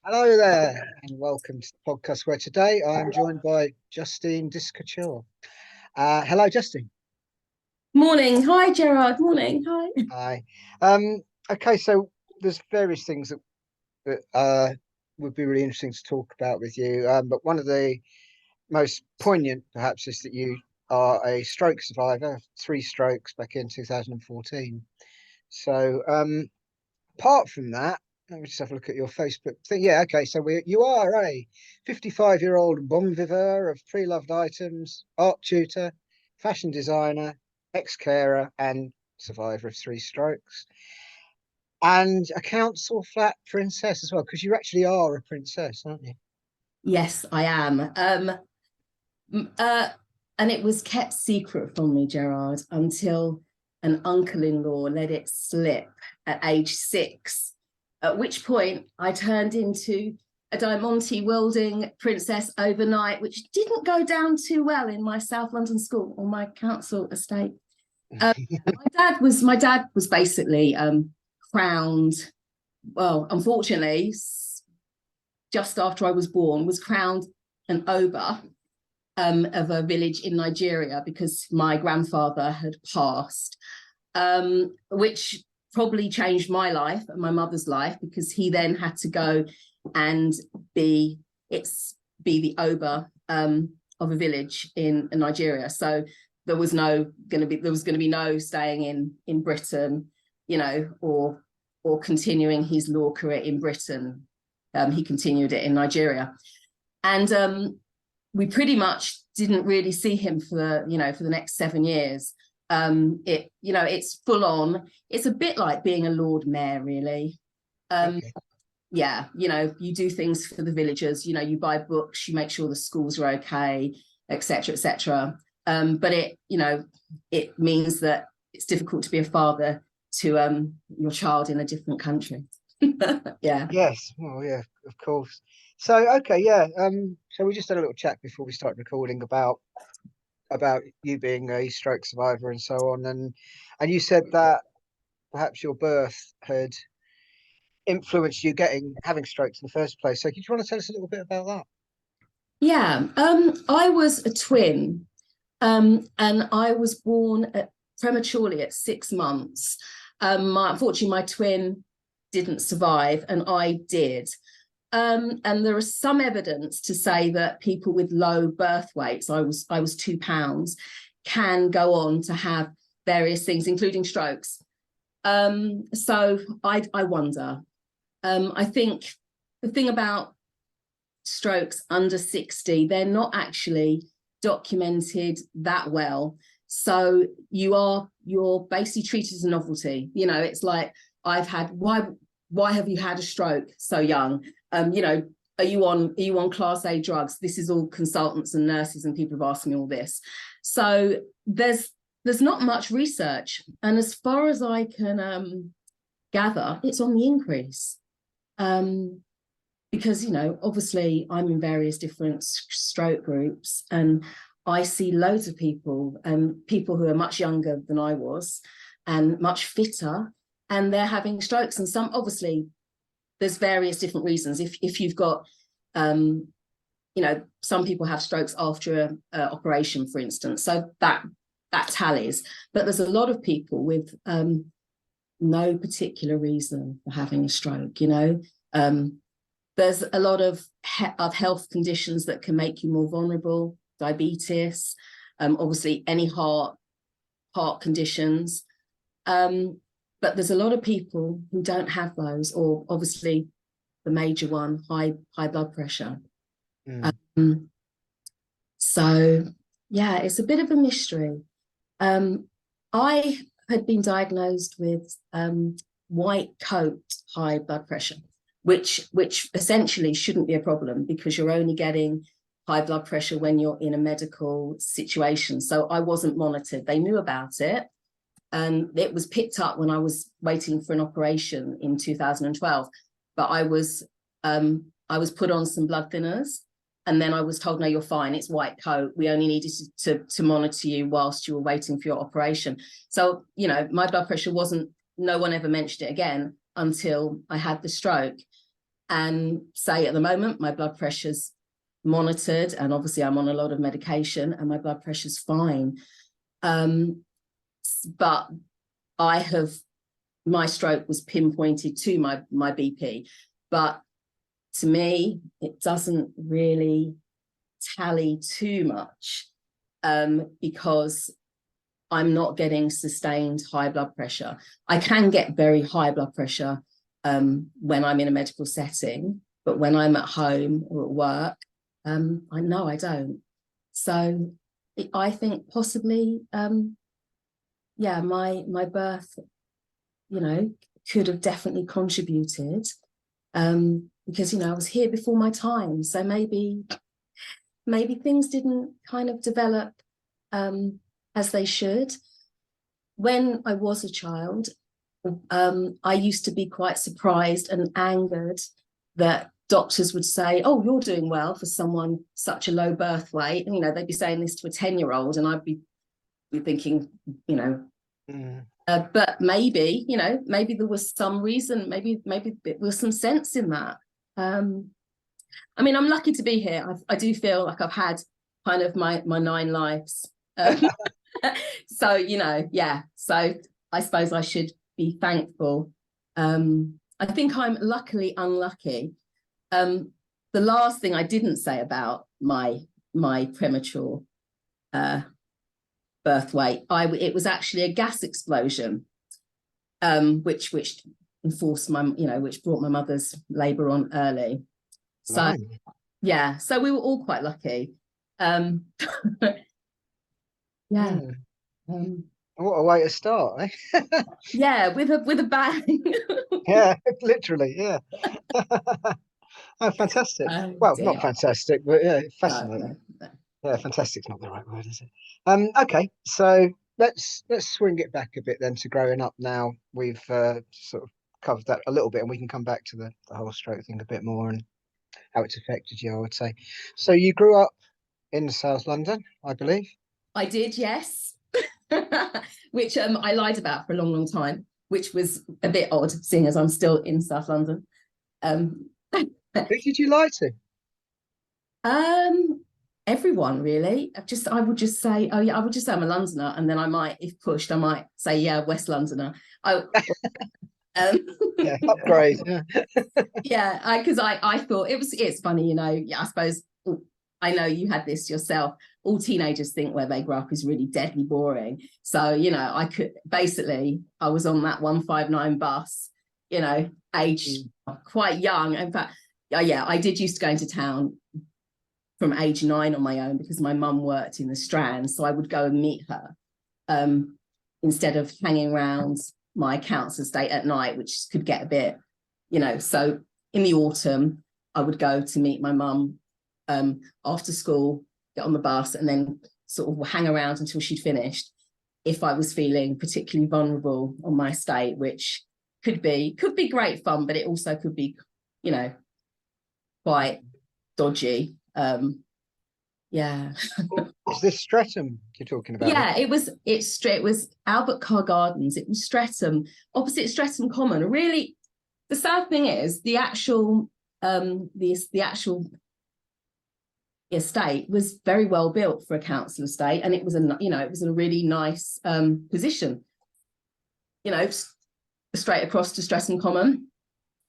Hello there, and welcome to the podcast where today I am joined by Justine Discouture. Hello, Justine. Morning. Hi, Gerard. Morning. Hi. Hi. Um, okay, so there's various things that would be really interesting to talk about with you. But one of the most poignant, perhaps, is that you are a stroke survivor, three strokes back in 2014. So, apart from that, let me just have a look at your Facebook thing. Yeah, okay. So you are a 55-year-old bon vivant of pre-loved items, art tutor, fashion designer, ex-carer, and survivor of three strokes, and a council flat princess as well, because you actually are a princess, aren't you? Yes, I am. M- uh, and it was kept secret from me, Gerard, until an uncle-in-law let it slip at age 6. At which point I turned into a Diamante welding princess overnight, which didn't go down too well in my South London school or my council estate. My dad was basically crowned. Well, unfortunately, just after I was born, was crowned an Oba of a village in Nigeria because my grandfather had passed, which probably changed my life and my mother's life because he then had to go and be the Oba of a village in Nigeria. So there was going to be no staying in Britain, or continuing his law career in Britain. He continued it in Nigeria, and we pretty much didn't really see him for the next 7 years. It's full on. It's a bit like being a Lord Mayor, really. Okay. Yeah, you do things for the villagers. You buy books, you make sure the schools are okay, etc., etc. But it means that it's difficult to be a father to your child in a different country. Yeah. Yes. Well, yeah, of course. So, okay, yeah. So we just had a little chat before we started recording about you being a stroke survivor and so on, and you said that perhaps your birth had influenced you getting having strokes in the first place. So, do you want to tell us a little bit about that? Yeah, I was a twin, and I was born prematurely at 6 months. Unfortunately, my twin didn't survive, and I did. And there is some evidence to say that people with low birth weights, I was 2 pounds, can go on to have various things, including strokes. So I wonder. I think the thing about strokes under 60, they're not actually documented that well. So you're basically treated as a novelty. It's like why have you had a stroke so young? Are you on class A drugs? This is all consultants and nurses and people have asked me all this. So there's not much research. And as far as I can gather, it's on the increase. Because obviously I'm in various different stroke groups, and I see loads of people who are much younger than I was and much fitter, and they're having strokes. And some, obviously, there's various different reasons. If you've got some people have strokes after a operation, for instance, so that tallies. But there's a lot of people with no particular reason for having a stroke. There's a lot of health conditions that can make you more vulnerable. Diabetes, obviously any heart conditions. But there's a lot of people who don't have those, or obviously the major one, high blood pressure. Mm. So yeah, it's a bit of a mystery. I had been diagnosed with white coat high blood pressure, which essentially shouldn't be a problem because you're only getting high blood pressure when you're in a medical situation. So I wasn't monitored. They knew about it, and it was picked up when I was waiting for an operation in 2012. But I was put on some blood thinners, and then I was told, no, you're fine. It's white coat. We only needed to monitor you whilst you were waiting for your operation. So, my blood pressure wasn't, no one ever mentioned it again until I had the stroke. and say at the moment my blood pressure's monitored, and obviously I'm on a lot of medication and my blood pressure's fine. But my stroke was pinpointed to my BP, but to me it doesn't really tally too much, because I'm not getting sustained high blood pressure. I can get very high blood pressure when I'm in a medical setting, but when I'm at home or at work, I know I don't. So I think possibly, yeah, my birth, you know, could have definitely contributed, because, you know, I was here before my time. So maybe things didn't kind of develop as they should. When I was a child, I used to be quite surprised and angered that doctors would say, "Oh, you're doing well for someone such a low birth weight." And, you know, they'd be saying this to a 10-year-old, and I'd be thinking, you know, but maybe, you know, maybe there was some reason, maybe there was some sense in that. I mean, I'm lucky to be here. I do feel like I've had kind of my 9 lives. So, you know, yeah. So I suppose I should be thankful. I think I'm luckily unlucky. The last thing I didn't say about my premature birth weight, it was actually a gas explosion, which enforced which brought my mother's labour on early. So yeah, so we were all quite lucky. Yeah. What a way to start, eh? Yeah, with a bang. Yeah, literally, yeah. Oh, fantastic. Oh, Well, dear. not fantastic, but yeah, No, fascinating. no. Yeah, fantastic's not the right word, is it? Okay, so let's swing it back a bit then to growing up now. We've sort of covered that a little bit, and we can come back to the whole stroke thing a bit more and how it's affected you, I would say. So you grew up in South London, I believe. I did, yes. Which I lied about for a long time, which was a bit odd, seeing as I'm still in South London. Who did you lie to? Everyone really. I would just say, oh yeah, I would just say I'm a Londoner, and then I might, if pushed, I might say, yeah, West Londoner. Yeah, upgrade. Yeah. Yeah, because I thought it's funny, you know. Yeah, I suppose I know you had this yourself. All teenagers think where they grow up is really deadly boring. So, you know, I was on that 159 bus, you know, aged quite young. In fact, yeah, I did used to go into town from age 9 on my own because my mum worked in the Strand. So I would go and meet her instead of hanging around my council estate at night, which could get a bit, you know. So in the autumn, I would go to meet my mum after school, get on the bus, and then sort of hang around until she'd finished if I was feeling particularly vulnerable on my estate, which could be great fun, but it also could be, you know, quite dodgy. Yeah. Is this Streatham you're talking about? Yeah, it was Albert Carr Gardens. It was Streatham, opposite Streatham Common. Really, the sad thing is the actual estate was very well built for a council estate, and it was a really nice position, you know, straight across to Streatham Common,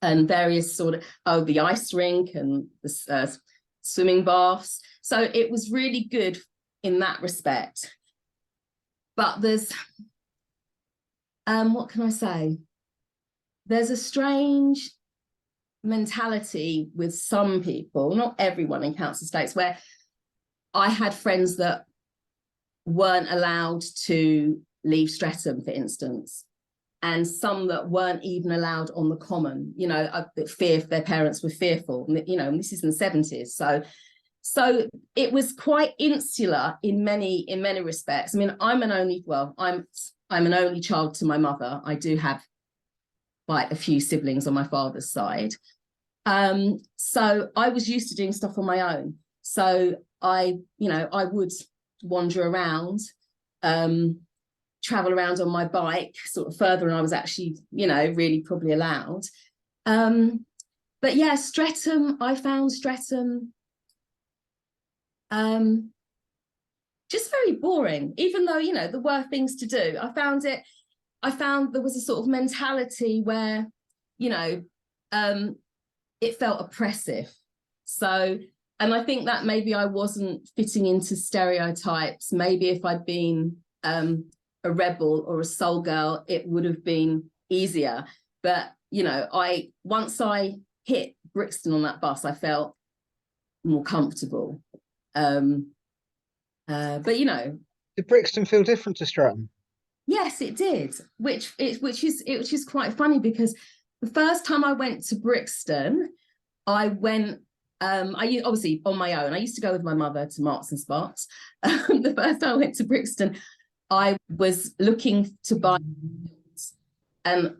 and various sort of the ice rink and the swimming baths. So it was really good in that respect. But there's what can I say? There's a strange mentality with some people, not everyone in council estates, where I had friends that weren't allowed to leave Streatham, for instance, and some that weren't even allowed on the common, you know, their parents were fearful, you know, and this is in the 70s. So it was quite insular in many respects. I mean, I'm an only child to my mother. I do have quite a few siblings on my father's side. So I was used to doing stuff on my own. So I would wander around, travel around on my bike sort of further than I was actually, you know, really probably allowed. But yeah, Streatham, I found Streatham just very boring, even though, you know, there were things to do. I found there was a sort of mentality where, you know, it felt oppressive. So, and I think that maybe I wasn't fitting into stereotypes. Maybe if I'd been a rebel or a soul girl, it would have been easier. But, you know, once I hit Brixton on that bus, I felt more comfortable. But, you know, did Brixton feel different to Streatham? yes, it did, which is quite funny, because the first time I went to Brixton, I went obviously on my own. I used to go with my mother to Marks and Sparks. The first time I went to Brixton, I was looking to buy, and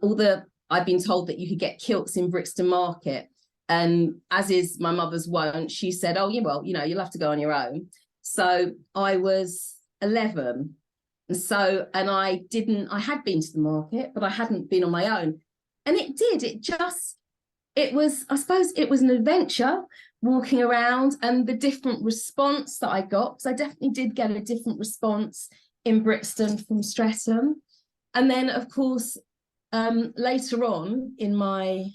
I'd been told that you could get kilts in Brixton Market, and as is my mother's wont, she said, oh yeah, well, you know, you'll have to go on your own. So I was 11. And I had been to the market, but I hadn't been on my own. And I suppose it was an adventure walking around, and the different response that I got, because I definitely did get a different response in Brixton from Streatham. And then, of course, later on in my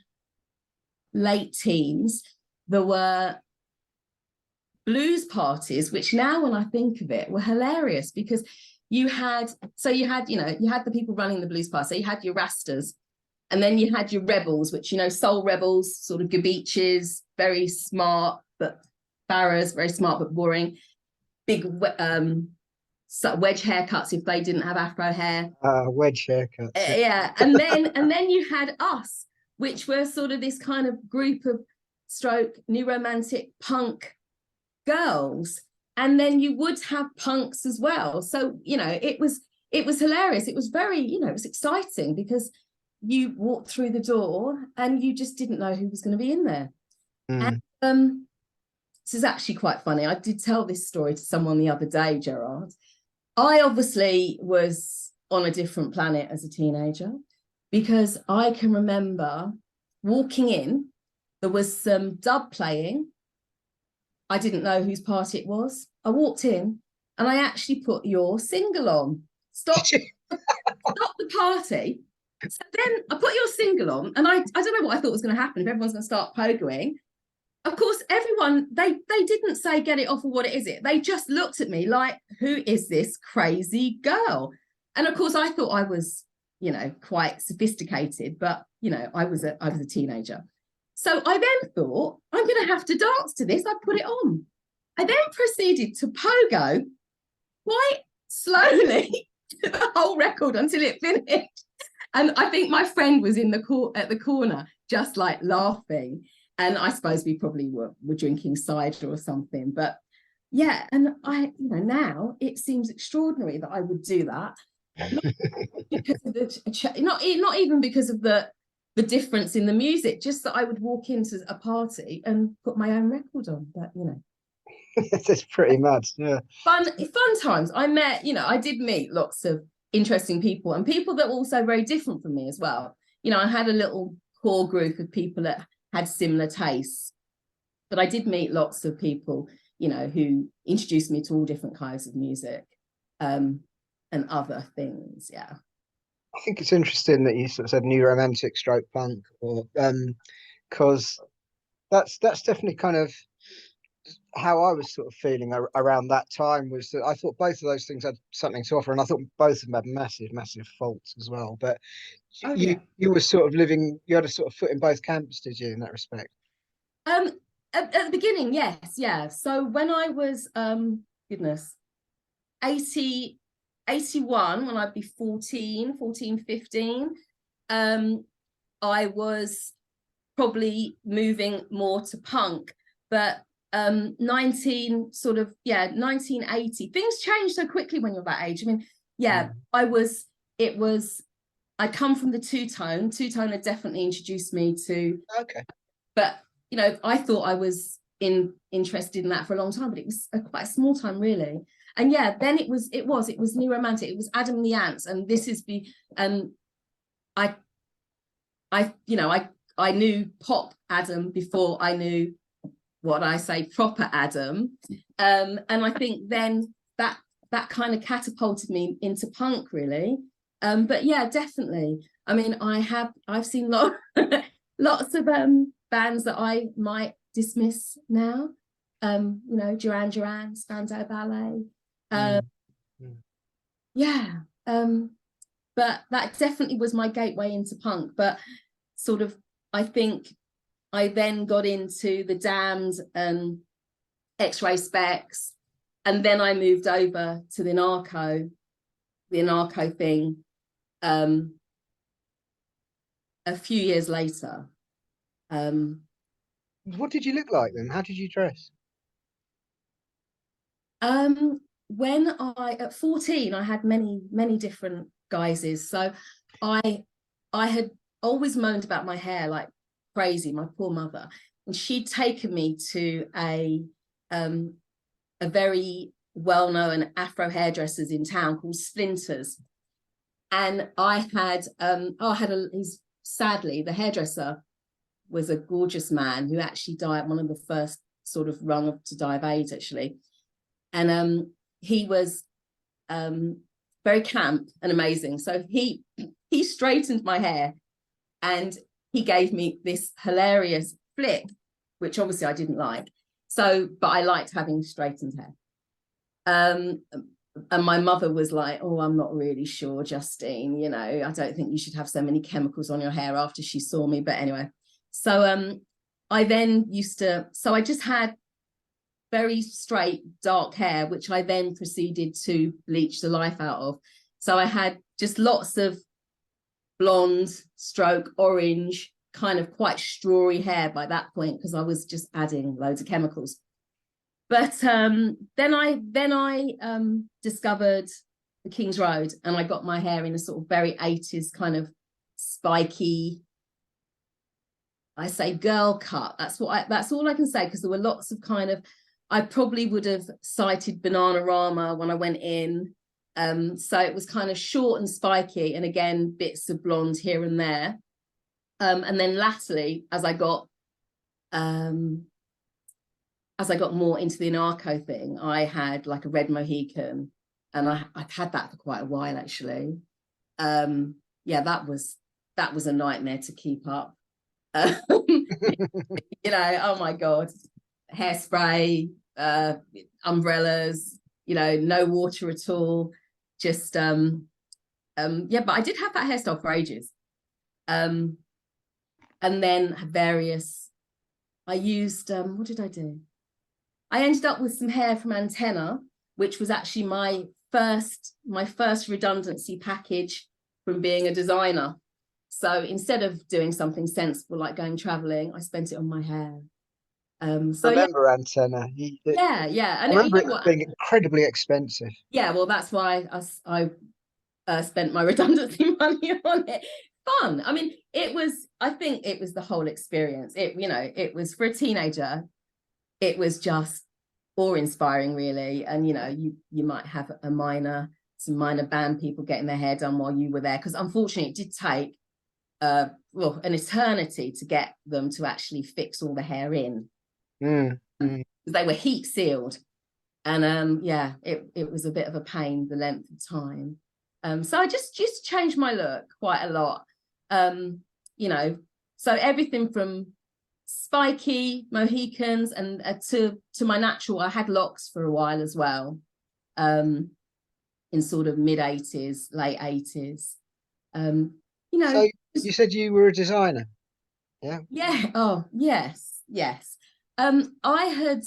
late teens, there were blues parties, which now when I think of it were hilarious, because you had the people running the blues party. So you had your Rastas, and then you had your rebels, which, you know, soul rebels, sort of gabeaches, very smart, but Farrahs, very smart but boring, big wedge haircuts if they didn't have afro hair. Wedge haircuts. Yeah. And then you had us, which were sort of this kind of group of new romantic punk girls. And then you would have punks as well. So, you know, it was hilarious. It was very, you know, it was exciting, because you walked through the door and you just didn't know who was going to be in there. And this is actually quite funny. I did tell this story to someone the other day, Gerard. I obviously was on a different planet as a teenager, because I can remember walking in, there was some dub playing. I didn't know whose party it was. I walked in and I actually put your single on. Stop the party. So then I put your single on, and I don't know what I thought was going to happen, if everyone's going to start pogoing. Of course, everyone, they didn't say get it off or what it is. They just looked at me like, who is this crazy girl? And of course, I thought I was, you know, quite sophisticated, but, you know, I was a teenager. So I then thought, I'm going to have to dance to this. I put it on. I then proceeded to pogo quite slowly the whole record until it finished. And I think my friend was at the corner, just like laughing. And I suppose we probably were drinking cider or something. But yeah, and now it seems extraordinary that I would do that. Not even because of the difference in the music, just that I would walk into a party and put my own record on. But, you know, it's pretty mad. Yeah, fun times. I did meet lots of interesting people, and people that were also very different from me as well. You know, I had a little core group of people that had similar tastes, but I did meet lots of people, you know, who introduced me to all different kinds of music, and other things. Yeah, I think it's interesting that you sort of said new romantic stroke punk, or because that's definitely kind of how I was sort of feeling around that time. Was that I thought both of those things had something to offer, and I thought both of them had massive faults as well. But you were sort of you had a sort of foot in both camps, did you, in that respect? At the beginning, yes, yeah. So when I was 81, when I'd be 14, 15, I was probably moving more to punk. But 1980, things change so quickly when you're that age. I mean, yeah, I come from the two-tone. Two-tone had definitely introduced me to. Okay. But, you know, I thought I was interested in that for a long time, but it was quite a small time, really. And yeah, then it was new romantic. It was Adam and the Ants, and this is I knew pop Adam before I knew what I say proper Adam, and I think then that kind of catapulted me into punk, really. But yeah, definitely. I mean, I've seen lots of bands that I might dismiss now. You know, Duran Duran, Spandau Ballet. Yeah. But that definitely was my gateway into punk. But sort of, I think I then got into the Damned and X-Ray Specs, and then I moved over to the anarcho thing a few years later. What did you look like then? How did you dress? When at 14, I had many different guises. So I had always moaned about my hair like crazy, my poor mother, and she'd taken me to a very well-known Afro hairdressers in town called Splinters, and sadly, the hairdresser was a gorgeous man who actually died, one of the first sort of rung to die of AIDS, actually. And he was very camp and amazing. So he straightened my hair, and he gave me this hilarious flip, which obviously I didn't like. So, but I liked having straightened hair. And my mother was like, "Oh, I'm not really sure, Justine, you know, I don't think you should have so many chemicals on your hair," after she saw me. But anyway, so I then I just had very straight dark hair, which I then proceeded to bleach the life out of. So I had just lots of blonde stroke orange, kind of quite strawy hair by that point, because I was just adding loads of chemicals. But then I discovered the King's Road, and I got my hair in a sort of very 80s kind of spiky, I say girl cut. That's all I can say, because there were lots of kind of, I probably would have cited Bananarama when I went in. So it was kind of short and spiky, and again, bits of blonde here and there. And then latterly, as I got more into the anarcho thing, I had like a red Mohican, and I've had that for quite a while, actually. Yeah, that was a nightmare to keep up. You know, oh my God, hairspray, umbrellas, you know, no water at all. Just yeah, but I did have that hairstyle for ages. And then I used what did I do? I ended up with some hair from Antenna, which was actually my first redundancy package from being a designer. So instead of doing something sensible like going traveling, I spent it on my hair. So I remember Antenna. yeah. I And remember you know it what? being incredibly expensive. Yeah, well, that's why I spent my redundancy money on it. Fun. I mean, I think it was the whole experience. It was for a teenager, it was just awe-inspiring, really. And, you know, you might have some minor band people getting their hair done while you were there, because unfortunately it did take an eternity to get them to actually fix all the hair in. They were heat sealed, and yeah, it was a bit of a pain, the length of time. So I just changed my look quite a lot. You know, so everything from spiky Mohicans and to my natural. I had locks for a while as well, in sort of mid 80s, late 80s. You know, So you said you were a designer, yeah? yeah. Oh, yes. I had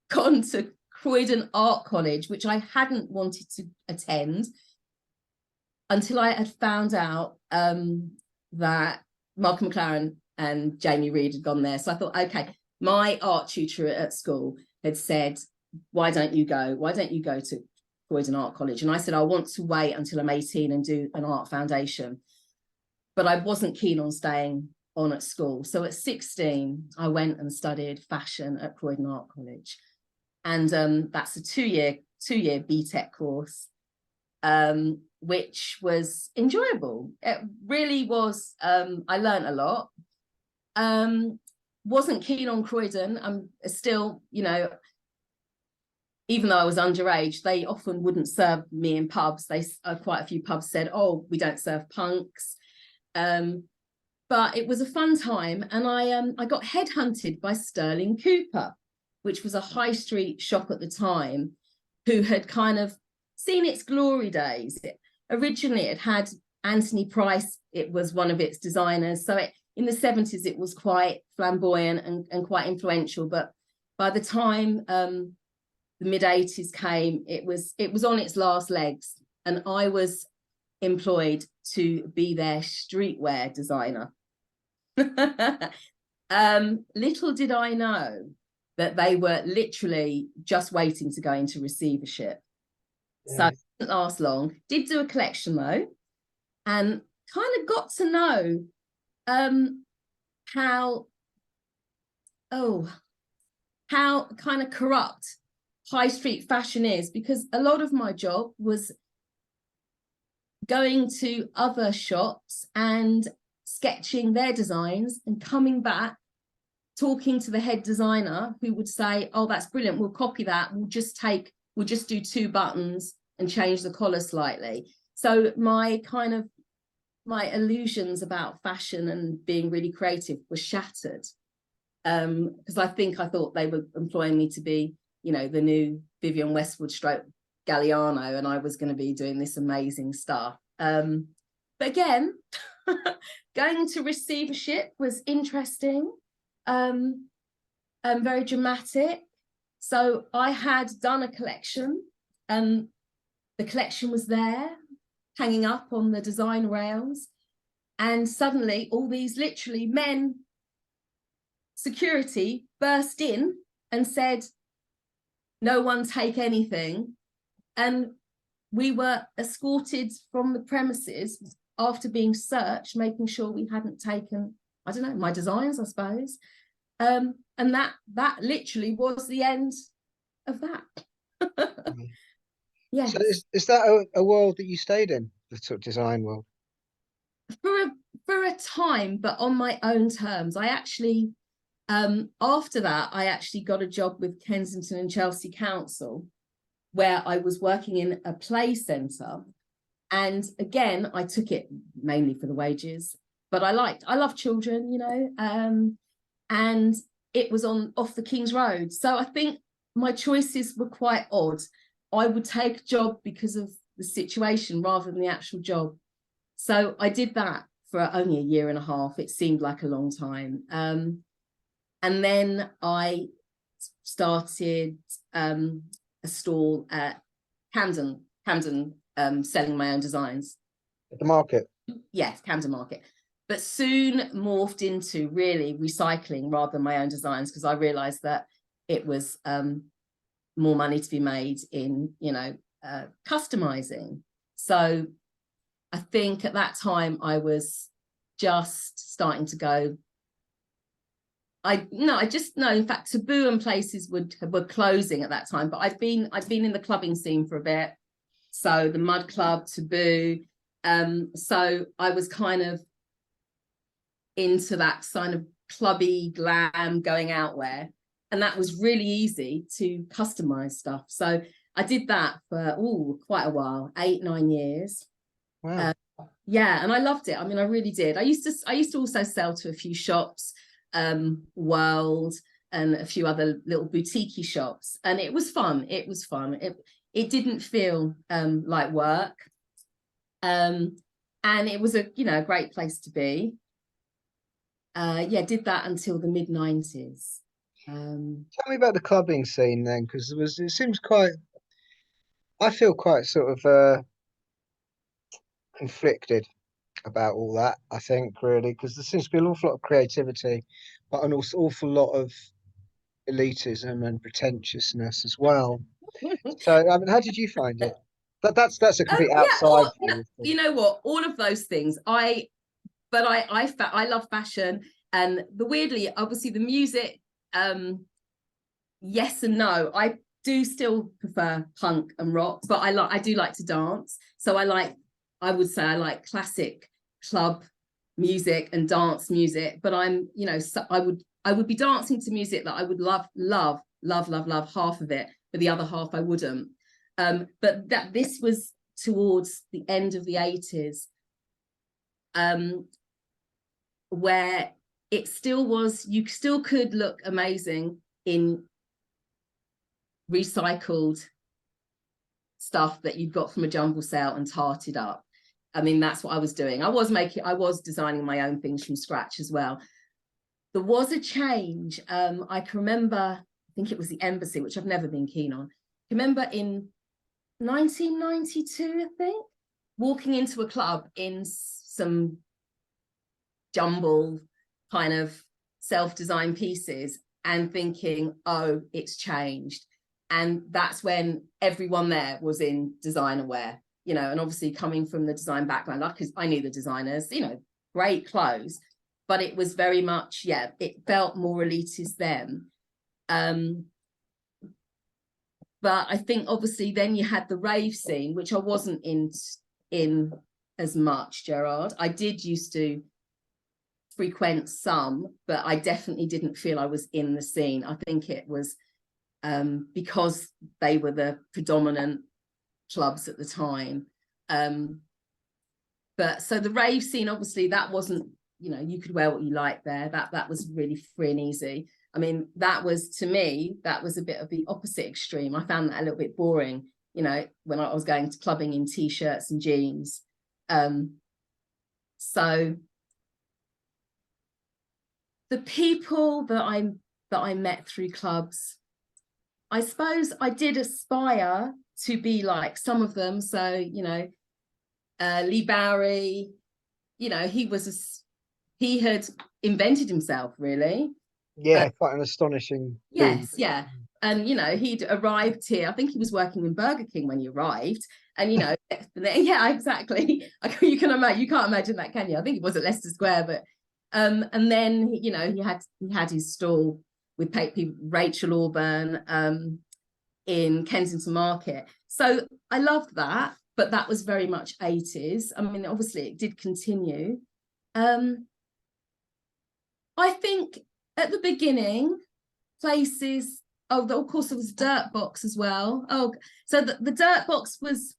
gone to Croydon Art College, which I hadn't wanted to attend until I had found out that Malcolm McLaren and Jamie Reed had gone there. So I thought, okay, my art tutor at school had said, why don't you go to Croydon Art College? And I said, I want to wait until I'm 18 and do an art foundation. But I wasn't keen on staying on at school. So at 16, I went and studied fashion at Croydon Art College. And that's a two-year BTEC course, which was enjoyable. It really was. I learned a lot. Wasn't keen on Croydon. I'm still, you know, even though I was underage, they often wouldn't serve me in pubs. They quite a few pubs said, "Oh, we don't serve punks." But it was a fun time, and I got headhunted by Sterling Cooper, which was a high street shop at the time, who had kind of seen its glory days. Originally, it had Anthony Price. It was one of its designers. So in the 70s, it was quite flamboyant and quite influential. But by the time the mid 80s came, it was on its last legs, and I was employed to be their streetwear designer. Little did I know that they were literally just waiting to go into receivership. Yeah. So it didn't last long. Did do a collection though, and kind of got to know how kind of corrupt high street fashion is, because a lot of my job was going to other shops and sketching their designs and coming back, talking to the head designer, who would say, "Oh, that's brilliant, we'll copy that, we'll just do 2 buttons and change the collar slightly." So my illusions about fashion and being really creative were shattered, because I thought they were employing me to be, you know, the new Vivienne Westwood stroke Galliano, and I was going to be doing this amazing stuff. But again, going to receivership was interesting, very dramatic. So I had done a collection, and the collection was there, hanging up on the design rails, and suddenly all these literally men, security, burst in and said, "No one take anything." And we were escorted from the premises after being searched, making sure we hadn't taken, I don't know, my designs, I suppose. And that literally was the end of that. Yes. So is that a world that you stayed in, the sort of design world? For a time, but on my own terms. I actually, after that, I actually got a job with Kensington and Chelsea Council, where I was working in a play centre. And again, I took it mainly for the wages, but I love children, you know, and it was off the King's Road. So I think my choices were quite odd. I would take a job because of the situation rather than the actual job. So I did that for only a year and a half. It seemed like a long time. And then I started a stall at Camden, selling my own designs. At the market? Yes, Camden Market. But soon morphed into really recycling rather than my own designs, because I realised that it was more money to be made in, you know, customising. So I think at that time I was just starting to go. In fact, Taboo and places were closing at that time, but I'd been in the clubbing scene for a bit. So the Mud Club, Taboo. So I was kind of into that kind of clubby glam going out wear. And that was really easy to customize stuff. So I did that for quite a while, 8-9 years. Wow. Yeah, and I loved it. I mean, I really did. I used to also sell to a few shops, World and a few other little boutique shops, and it was fun. It didn't feel like work, and it was a great place to be. Did that until the mid 90s. Tell me about the clubbing scene then, because it seems quite, I feel quite sort of conflicted about all that, I think, really, because there seems to be an awful lot of creativity, but an awful lot of elitism and pretentiousness as well. So, I mean, how did you find it? That's a complete outside view. You know what? All of those things. I love fashion, and weirdly, obviously, the music. Yes and no. I do still prefer punk and rock, but I do like to dance. So I would say I like classic club music and dance music, but I'm, you know, so I would be dancing to music that I would love half of it, but the other half I wouldn't. But that this was towards the end of the 80s, where it still was, you still could look amazing in recycled stuff that you'd got from a jumble sale and tarted up. I mean, that's what I was doing. I was designing my own things from scratch as well. There was a change. I can remember, I think it was the Embassy, which I've never been keen on. I remember in 1992, I think, walking into a club in some jumble kind of self-designed pieces and thinking, oh, it's changed. And that's when everyone there was in designer wear, you know, and obviously coming from the design background, because I knew the designers, you know, great clothes, but it was very much, yeah, it felt more elitist then. But I think obviously then you had the rave scene, which I wasn't in as much, Gerard. I did used to frequent some, but I definitely didn't feel I was in the scene. I think it was because they were the predominant clubs at the time. But so the rave scene, obviously that wasn't, you know, you could wear what you like there. That was really free and easy. I mean, that was, to me, that was a bit of the opposite extreme. I found that a little bit boring, you know, when I was going to clubbing in t-shirts and jeans. So the people that I met through clubs, I suppose I did aspire to be like some of them. So, you know, Lee Bowery, you know, he had invented himself, really. Yeah, quite an astonishing dude. Yes, yeah. And, you know, he'd arrived here. I think he was working in Burger King when he arrived. And, you know, yeah, exactly. You can't imagine that, can you? I think it was at Leicester Square, but and then, you know, he had his stall with Rachel Auburn in Kensington Market. So I loved that, but that was very much 80s. I mean, obviously it did continue. I think at the beginning, places, of course there was Dirt Box as well. Oh, so the Dirt Box was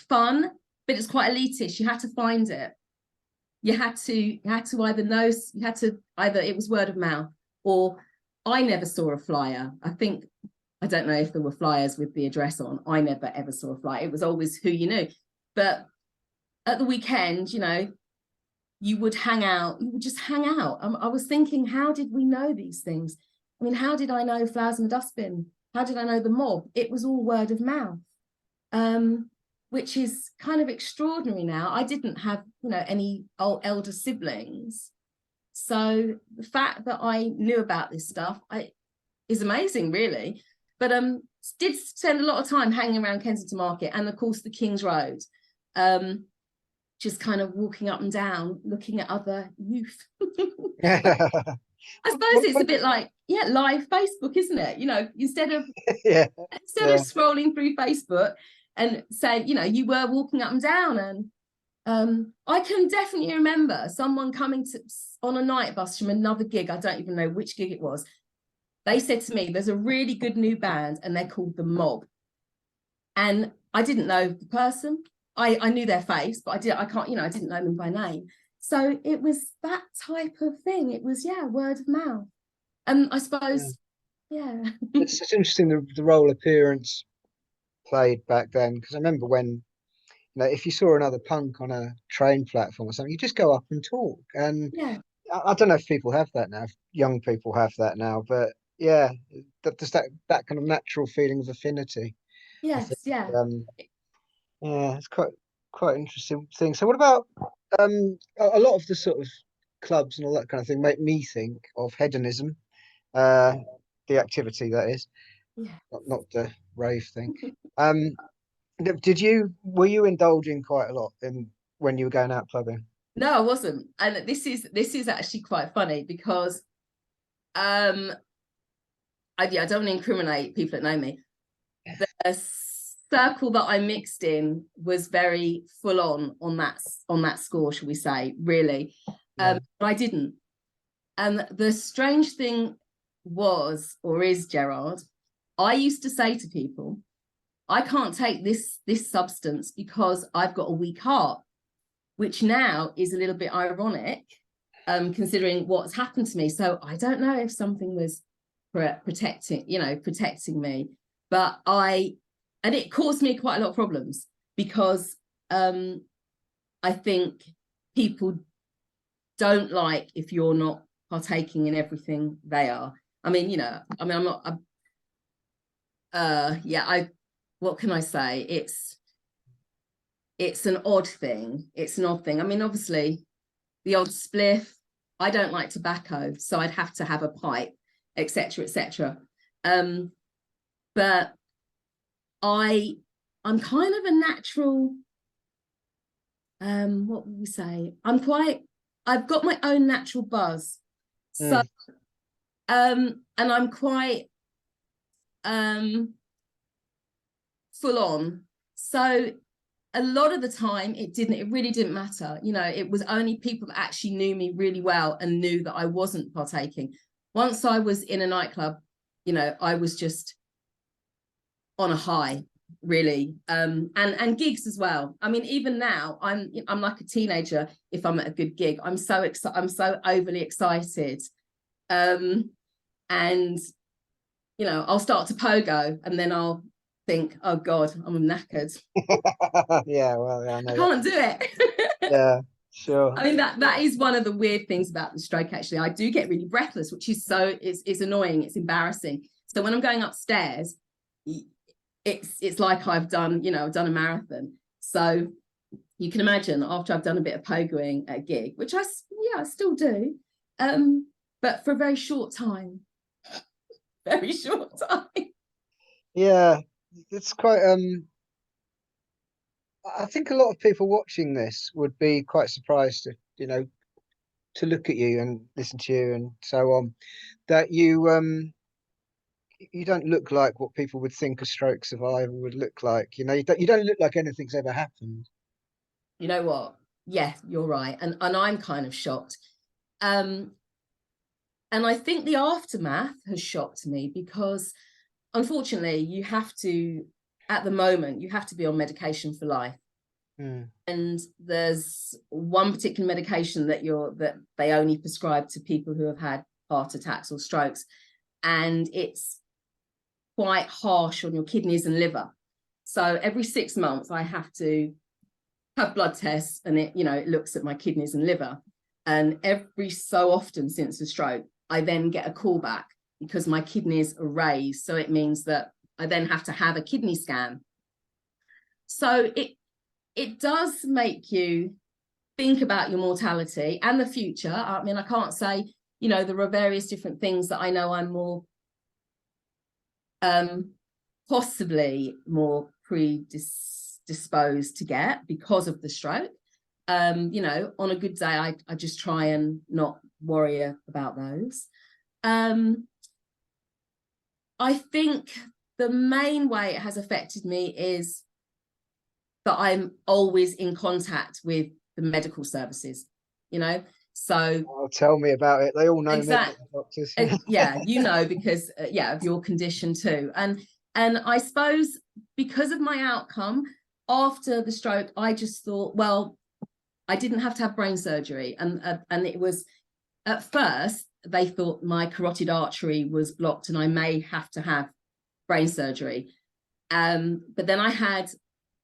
fun, but it's quite elitist. You had to find it. You had to either know, it was word of mouth, or I never saw a flyer. I don't know if there were flyers with the address on. I never ever saw a flyer. It was always who you knew. But at the weekend, you know, you would just hang out. I was thinking, how did we know these things? I mean, how did I know Flowers in the Dustbin? How did I know the Mob? It was all word of mouth, which is kind of extraordinary now. I didn't have, you know, any elder siblings. So the fact that I knew about this stuff is amazing, really. But did spend a lot of time hanging around Kensington Market and, of course, the King's Road. Just kind of walking up and down, looking at other youth. I suppose it's a bit like, yeah, live Facebook, isn't it? You know, instead of scrolling through Facebook and saying, you know, you were walking up and down. And I can definitely remember someone coming on a night bus from another gig. I don't even know which gig it was. They said to me, there's a really good new band and they're called The Mob. And I didn't know the person. I knew their face, but I didn't know them by name. So it was that type of thing. It was, yeah, word of mouth. And I suppose, yeah. It's interesting the role appearance played back then, because I remember when, you know, if you saw another punk on a train platform or something, you just go up and talk. And yeah. I don't know if people have that now, if young people have that now, but yeah, just that kind of natural feeling of affinity. Yes, yeah. Yeah, it's quite interesting thing. So what about a lot of the sort of clubs and all that kind of thing make me think of hedonism, the activity that is, Yeah. not the rave thing. Um, were you indulging quite a lot in when you were going out clubbing? No, I wasn't. And this is actually quite funny because I don't want to incriminate people that know me. circle that I mixed in was very full on that score, shall we say, really. Yeah. But I didn't. And the strange thing was, or is, Gerard, I used to say to people, I can't take this substance because I've got a weak heart, which now is a little bit ironic, considering what's happened to me. So I don't know if something was protecting me, but and it caused me quite a lot of problems because I think people don't like if you're not partaking in everything they are. I mean, I'm not, what can I say? It's an odd thing. It's an odd thing. I mean, obviously, the odd spliff. I don't like tobacco, so I'd have to have a pipe, etc., etc. But I'm kind of a natural. What would we say? I've got my own natural buzz. So, and I'm quite full on. So a lot of the time it really didn't matter. It was only people that actually knew me really well and knew that I wasn't partaking. Once I was in a nightclub, I was just on a high, really. And gigs as well. I mean, even now I'm like a teenager if I'm at a good gig. I'm so overly excited. And I'll start to pogo and then I'll think, oh God, I'm knackered. Yeah, well, yeah, I know I can't do it. Yeah, sure. I mean, that is one of the weird things about the stroke, actually. I do get really breathless, which is it's annoying, it's embarrassing. So when I'm going upstairs, it's like I've done a marathon. So you can imagine after I've done a bit of pogoing at a gig, which I still do, but for a very short time. Very short time. Yeah, it's quite I think a lot of people watching this would be quite surprised to look at you and listen to you and so on, that you don't look like what people would think a stroke survivor would look like. You don't look like anything's ever happened. You know what? Yeah, you're right. And I'm kind of shocked. And I think the aftermath has shocked me because unfortunately at the moment, you have to be on medication for life. And there's one particular medication that they only prescribe to people who have had heart attacks or strokes. And it's quite harsh on your kidneys and liver. So every 6 months I have to have blood tests and it looks at my kidneys and liver. And every so often since the stroke, I then get a call back because my kidneys are raised. So it means that I then have to have a kidney scan. So it does make you think about your mortality and the future. I mean, I can't say, there are various different things that I know I'm more, possibly more predisposed to get because of the stroke. On a good day, I just try and not worry about those. I think the main way it has affected me is that I'm always in contact with the medical services, so Tell me about it. They all know exactly. medical doctors. Yeah, because of your condition too. And I suppose because of my outcome after the stroke, I just thought, well, I didn't have to have brain surgery. And it was, at first, they thought my carotid artery was blocked and I may have to have brain surgery. But then I had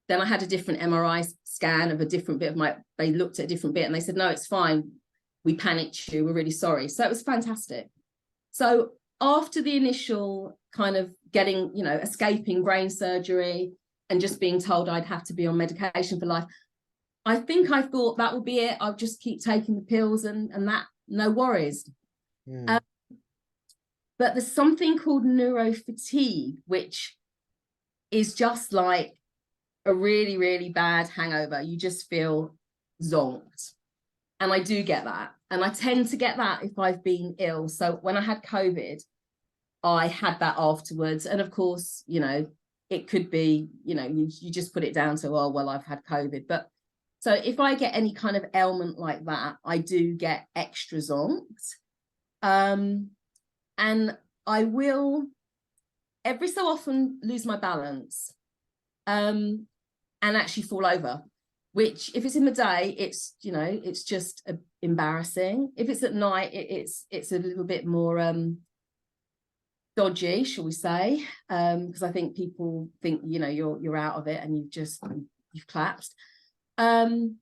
a different MRI scan of a different bit of they looked at a different bit and they said, no, it's fine. We panicked you. We're really sorry. So it was fantastic. So after the initial kind of getting, escaping brain surgery and just being told I'd have to be on medication for life, I think I thought that would be it. I'll just keep taking the pills and that, no worries. But there's something called neurofatigue, which is just like a really, really bad hangover. You just feel zonked. And I do get that. And I tend to get that if I've been ill. So when I had COVID, I had that afterwards. And of course, it could be, you know, you just put it down to, oh, well, I've had COVID. But so if I get any kind of ailment like that, I do get extra zonked. And I will every so often lose my balance and actually fall over, which if it's in the day, it's, you know, it's just embarrassing. If it's at night, it's a little bit more dodgy, shall we say, because I think people think, you know, you're out of it and you've collapsed. And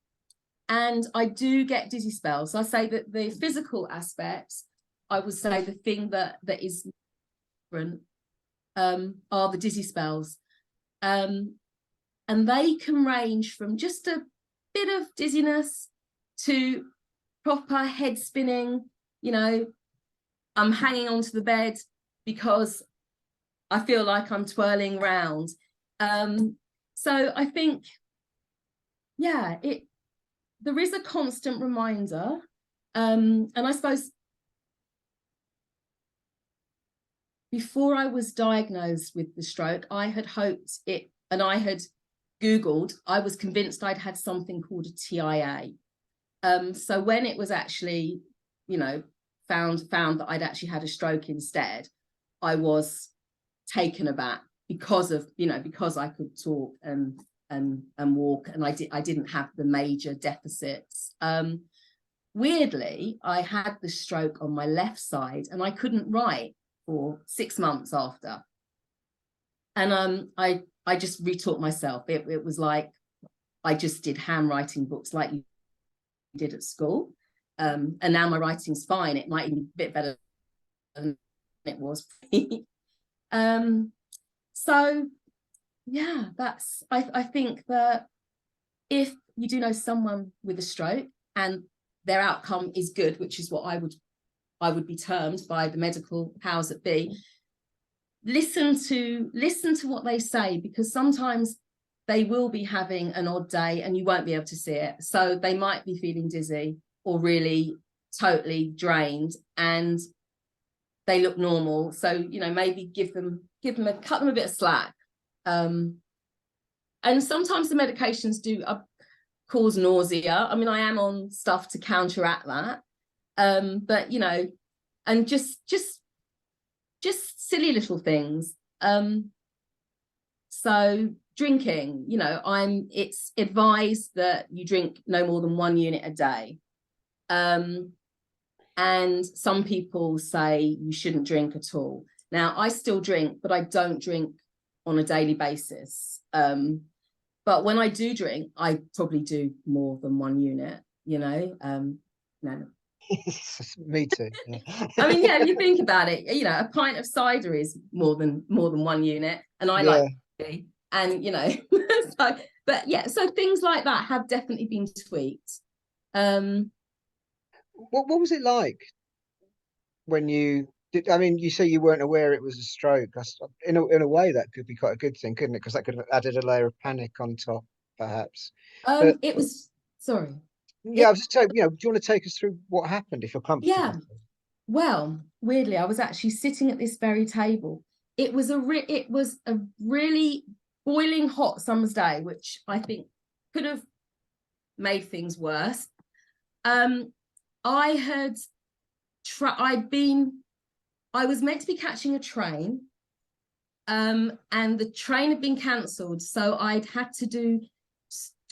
I do get dizzy spells. So I say that the physical aspects, I would say the thing that is different are the dizzy spells. And they can range from just a bit of dizziness to proper head spinning. You know, I'm hanging onto the bed because I feel like I'm twirling round. So I think, yeah, there is a constant reminder. And I suppose before I was diagnosed with the stroke, I had hoped it, and I had Googled, I was convinced I'd had something called a TIA. So when it was actually, you know, found that I'd actually had a stroke instead, I was taken aback because of, you know, because I could talk and walk, and I didn't have the major deficits. Weirdly, I had the stroke on my left side and I couldn't write for 6 months after. And I just retaught myself. It was like I just did handwriting books like you did at school. And now my writing's fine. It might even be a bit better than it was. So yeah, I think that if you do know someone with a stroke and their outcome is good, which is what I would be termed by the medical powers that be, listen to what they say, because sometimes they will be having an odd day and you won't be able to see it. So they might be feeling dizzy or really totally drained and they look normal. So, you know, maybe cut them a bit of slack. And sometimes the medications do cause nausea. I mean, I am on stuff to counteract that. But, you know, and just silly little things. So drinking, you know, it's advised that you drink no more than 1 unit a day. And some people say you shouldn't drink at all. Now, I still drink, but I don't drink on a daily basis. But when I do drink, I probably do more than 1 unit, you know. No. Me too. Yeah. I mean, yeah, if you think about it, you know, a pint of cider is more than 1 unit, and I like coffee, and you know, so, but yeah, so things like that have definitely been tweaked. What was it like when you did? I mean, you say you weren't aware it was a stroke. In a way, that could be quite a good thing, couldn't it? Because that could have added a layer of panic on top, perhaps. But It was, sorry. yeah, I was just saying, you know, do you want to take us through what happened if you're comfortable? Yeah. Well, weirdly, I was actually sitting at this very table. It was a really boiling hot summer's day, which I think could have made things worse. I was meant to be catching a train, and the train had been cancelled, so I'd had to do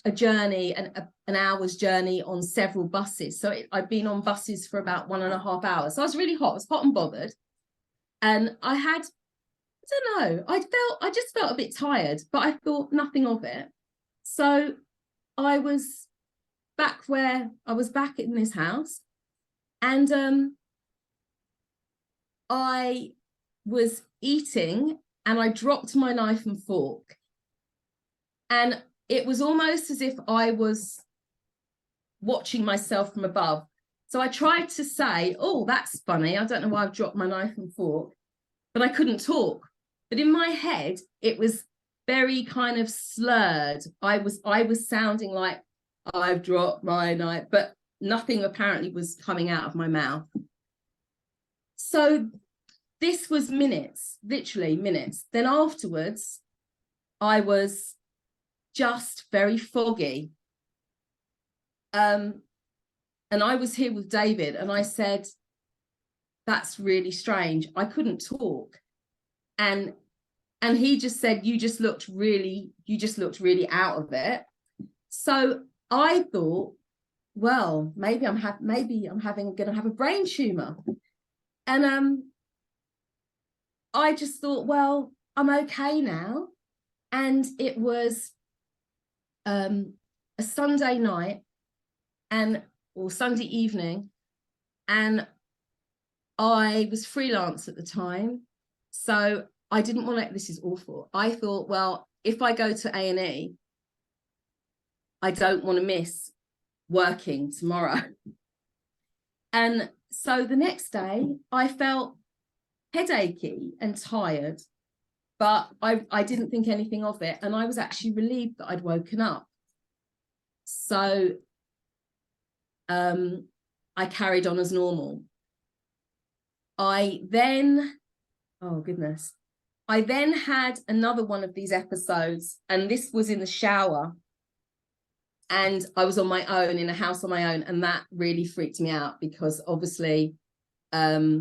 a journey, an hour's journey on several buses. So I'd been on buses for about 1.5 hours. So I was really hot. I was hot and bothered, and I don't know, I just felt a bit tired, but I thought nothing of it. So I was back in this house, and I was eating and I dropped my knife and fork, and it was almost as if I was watching myself from above. So I tried to say, oh, that's funny, I don't know why I've dropped my knife and fork, but I couldn't talk. But in my head, it was very kind of slurred. I was sounding like I've dropped my knife, but nothing apparently was coming out of my mouth. So this was minutes, literally minutes. Then afterwards, I was just very foggy. And I was here with David, and I said, that's really strange. I couldn't talk. And he just said, you just looked really out of it. So I thought, well, maybe I'm gonna have a brain tumor. And I just thought, well, I'm okay now. And it was a Sunday night or Sunday evening, and I was freelance at the time, so I didn't want to. This is awful. I thought, well, if I go to A&E, I don't want to miss working tomorrow. And so the next day, I felt headachy and tired, but I didn't think anything of it, and I was actually relieved that I'd woken up. So I carried on as normal. I then had another one of these episodes, and this was in the shower, and I was on my own in a house on my own, and that really freaked me out because obviously I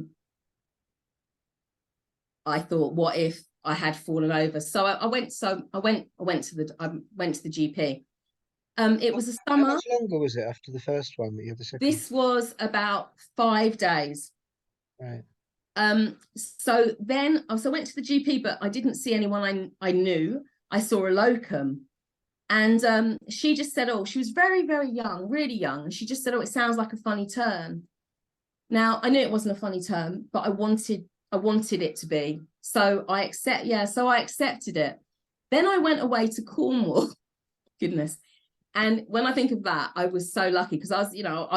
thought, what if I had fallen over? So I went to the GP. It was a summer. How much longer was it after the first one that you had the second? This was about 5 days. Right. So then I went to the GP, but I didn't see anyone I knew. I saw a locum, and she just said, oh, she was very, very young, really young. And she just said, oh, it sounds like a funny term. Now I knew it wasn't a funny term, but I wanted it to be. So I accepted it. Then I went away to Cornwall. Goodness. And when I think of that, I was so lucky because I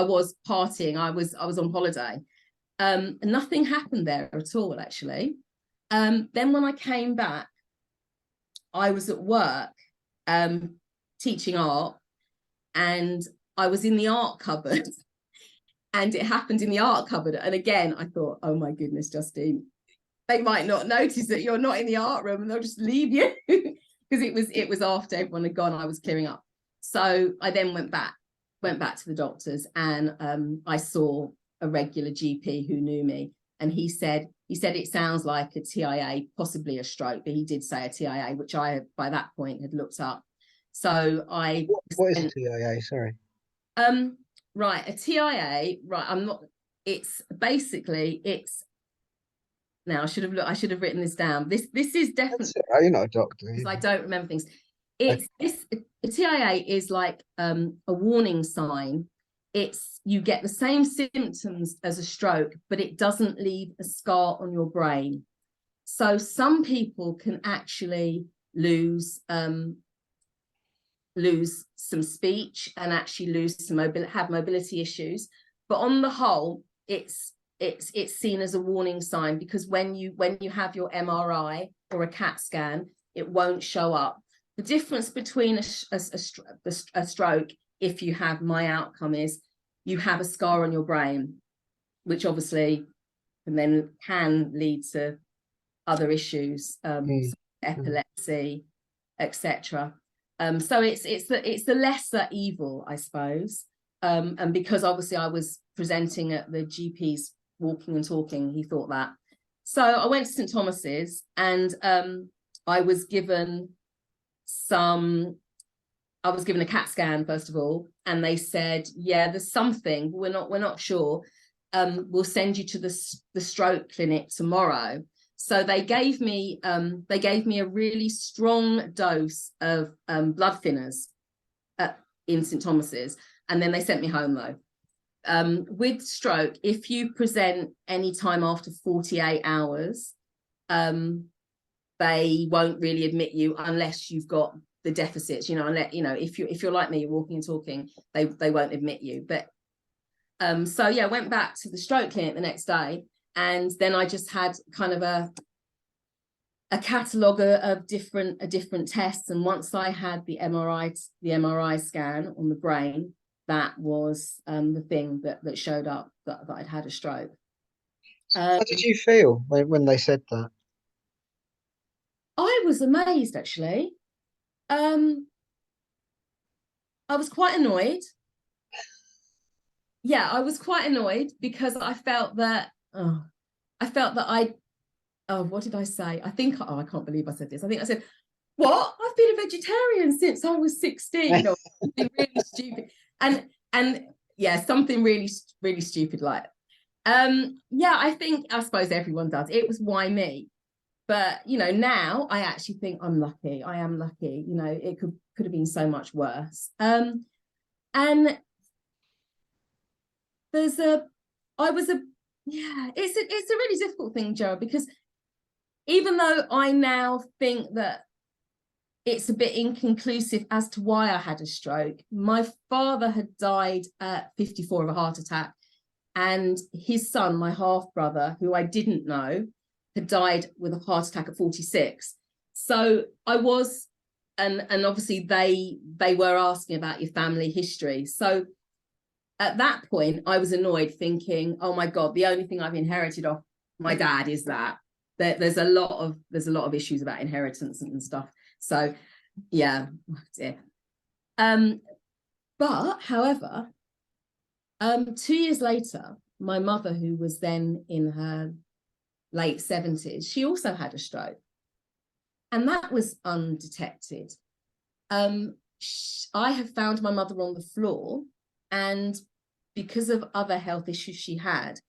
was partying. I was on holiday. Nothing happened there at all, actually. Then when I came back, I was at work teaching art, and I was in the art cupboard, and it happened in the art cupboard. And again, I thought, oh my goodness, Justine, they might not notice that you're not in the art room, and they'll just leave you because it was after everyone had gone. I was clearing up. So I then went back to the doctors, and I saw a regular GP who knew me, and he said it sounds like a TIA, possibly a stroke, but he did say a TIA, which I by that point had looked up. So what is a TIA? Sorry. Right, a TIA. Right, it's basically now I should have written this down. This is definitely. You're not a doctor. Because I don't remember things. A TIA is like a warning sign. You get the same symptoms as a stroke, but it doesn't leave a scar on your brain. So some people can actually lose some speech and actually lose have mobility issues. But on the whole, it's seen as a warning sign, because when you have your MRI or a CAT scan, it won't show up. The difference between a stroke, if you have my outcome, is you have a scar on your brain, which obviously can lead to other issues, epilepsy, etc. So it's the lesser evil, I suppose. And because obviously I was presenting at the GP's walking and talking, he thought that. So I went to St Thomas's, and I was given a CAT scan first of all, and they said, yeah, there's something, we're not sure. We'll send you to the stroke clinic tomorrow. So they gave me a really strong dose of blood thinners in St Thomas's, and then they sent me home though. With stroke, if you present any time after 48 hours, they won't really admit you unless you've got the deficits, if you're like me, you're walking and talking, they won't admit you. But so yeah, I went back to the stroke clinic the next day, and then I just had kind of a catalogue of different tests. And once I had the MRI scan on the brain, that was the thing that showed up that I'd had a stroke. How did you feel when they said that? I was amazed, actually. I was quite annoyed. Yeah, I was quite annoyed because I felt that what did I say? I can't believe I said this. I think I said, what? I've been a vegetarian since I was 16, or something really stupid. And yeah, something really, really stupid like, yeah, I suppose everyone does. It was why me. But, now I actually think I'm lucky. I am lucky. It could have been so much worse. And it's a really difficult thing, Joe, because even though I now think that it's a bit inconclusive as to why I had a stroke, my father had died at 54 of a heart attack, and his son, my half brother, who I didn't know, had died with a heart attack at 46. So I was, and obviously they were asking about your family history. So at that point, I was annoyed, thinking, oh my God, the only thing I've inherited off my dad is that. There's a lot of issues about inheritance and stuff. So yeah, oh dear. But however, 2 years later, my mother, who was then in her late 70s, she also had a stroke, and that was undetected. I have found my mother on the floor, and because of other health issues she had,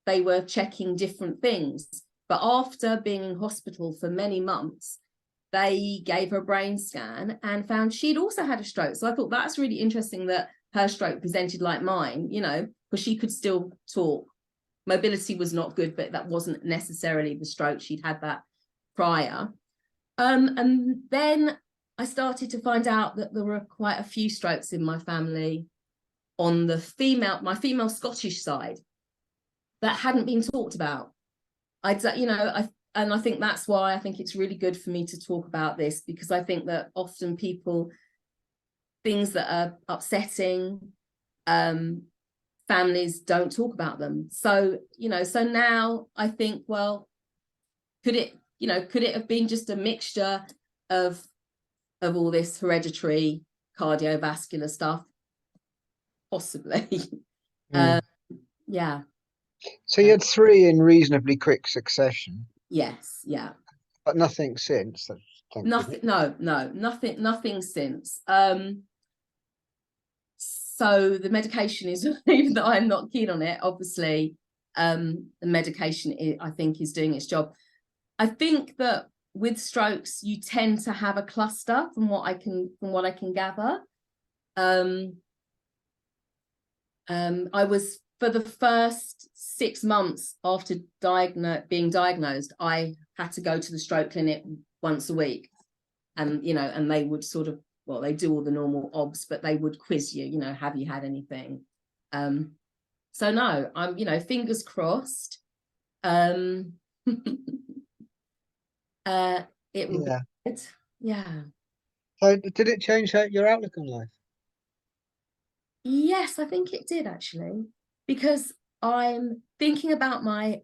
they were checking different things. But after being in hospital for many months, they gave her a brain scan and found she'd also had a stroke. So I thought that's really interesting that her stroke presented like mine, because she could still talk. Mobility was not good, but that wasn't necessarily the stroke. She'd had that prior. And then I started to find out that there were quite a few strokes in my family on my female Scottish side that hadn't been talked about. I think that's why I think it's really good for me to talk about this, because I think that often things that are upsetting, families don't talk about them. So now I think, well, could it have been just a mixture of all this hereditary cardiovascular stuff? Possibly. Yeah. So you had 3 in reasonably quick succession. Yes. Yeah. But nothing since. Nothing. No. Nothing since. So the medication is, even though I'm not keen on it, obviously, the medication I think is doing its job. I think that with strokes, you tend to have a cluster, from what I can gather. I was, for the first 6 months after being diagnosed, I had to go to the stroke clinic once a week, and and they would sort of, well, they do all the normal obs, but they would quiz you, have you had anything? So no, I'm, fingers crossed. It will be good. Yeah. So did it change your outlook on life? Yes, I think it did, actually, because I'm thinking about my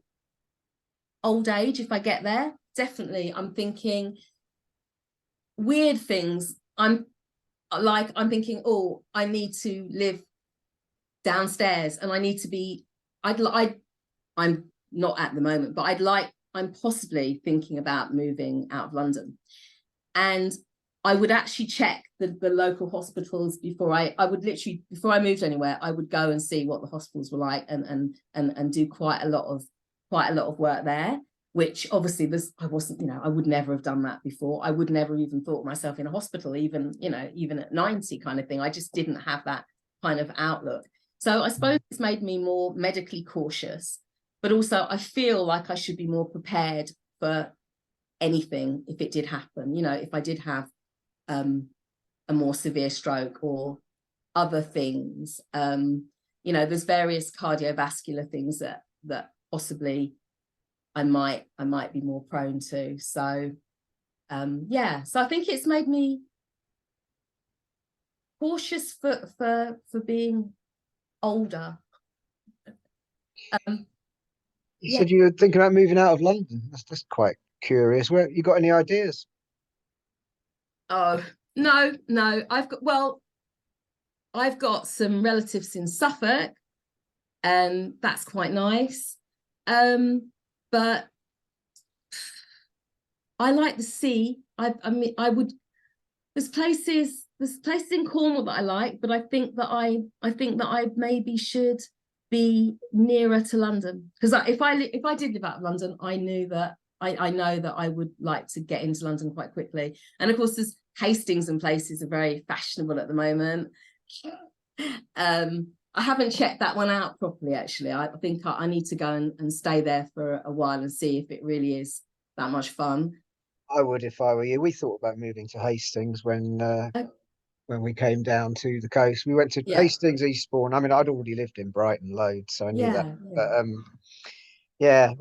old age. If I get there, definitely I'm thinking weird things. I'm thinking, oh, I need to live downstairs, and I need to be, I'm not at the moment, but I'm possibly thinking about moving out of London. And I would actually check the local hospitals before I moved anywhere. I would go and see what the hospitals were like, and do quite a lot of work there, which obviously I wasn't, I would never have done that before. I would never even thought myself in a hospital, even at 90 kind of thing. I just didn't have that kind of outlook. So I suppose it's made me more medically cautious, but also I feel like I should be more prepared for anything if it did happen. If I did have a more severe stroke or other things, there's various cardiovascular things that possibly I might be more prone to. So yeah, so I think it's made me cautious for being older. You said you were thinking about moving out of London. That's quite curious. Where you got any ideas? Oh, no, I've got some relatives in Suffolk, and that's quite nice. But I like the sea. I mean, there's places in Cornwall that I like, but I think that I maybe should be nearer to London, because if I did live out of London, I know that I would like to get into London quite quickly. And of course, there's Hastings and places are very fashionable at the moment. I haven't checked that one out properly, actually. I think I need to go and stay there for a while and see if it really is that much fun. I would if I were you. We thought about moving to Hastings when we came down to the coast. We went to Yeah, Hastings, Eastbourne. I mean, I'd already lived in Brighton loads, so I knew that. yeah, But yeah,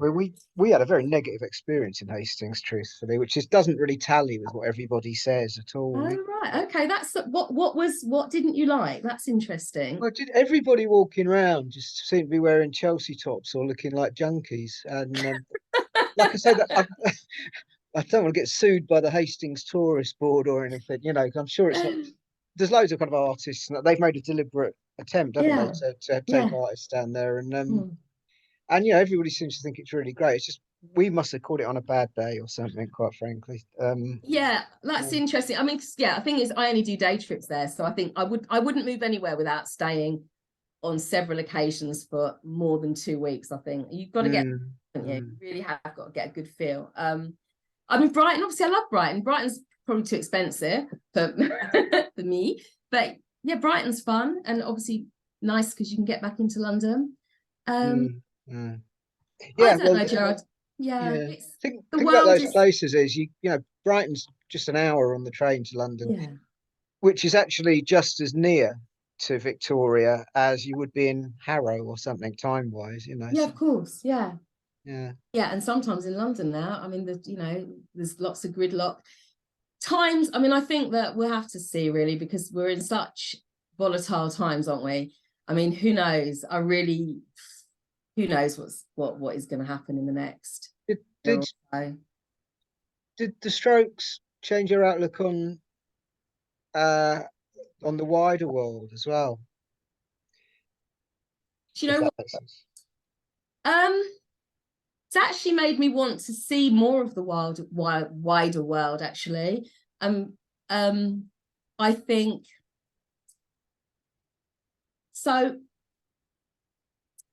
we had a very negative experience in Hastings, truthfully, which just doesn't really tally with what everybody says at all. Oh, right. Okay. That's what didn't you like? That's interesting. Well, did everybody walking around just seemed to be wearing Chelsea tops or looking like junkies? And like I said, I don't want to get sued by the Hastings Tourist Board or anything, you know, 'cause I'm sure it's not. There's loads of kind of artists and they've made a deliberate attempt, haven't they, Yeah. to take Yeah. artists down there, Hmm. and you know everybody seems to think it's really great. It's just we must have caught it on a bad day or something, quite frankly. Yeah, that's Um, interesting. I mean, yeah, the thing is, I only do day trips there, so I think I wouldn't move anywhere without staying on several occasions for more than 2 weeks. I think you've got to get, mm, haven't you? mm, You really have got to get a good feel. I mean, Brighton. Obviously, I love Brighton. Brighton's probably too expensive for for me, but yeah, Brighton's fun and obviously nice because you can get back into London. Um, mm, mm. I Yeah, don't well, know, Gerard. Yeah, yeah. it's the Think about world those is. places. Is you know Brighton's just an hour on the train to London, Yeah, which is actually just as near to Victoria as you would be in Harrow or something time wise, you know. yeah, So, of course, yeah. yeah. Yeah, and sometimes in London now, I mean, there's lots of gridlock times. I mean, I think that we'll have to see really because we're in such volatile times, aren't we? I mean, who knows? Who knows what is going to happen in the next Did year did or so. did the Strokes change your outlook uh on the wider world as well? Do you If know that what? makes sense. Um, it's actually made me want to see more of the wider world. Actually, um, um, I think so.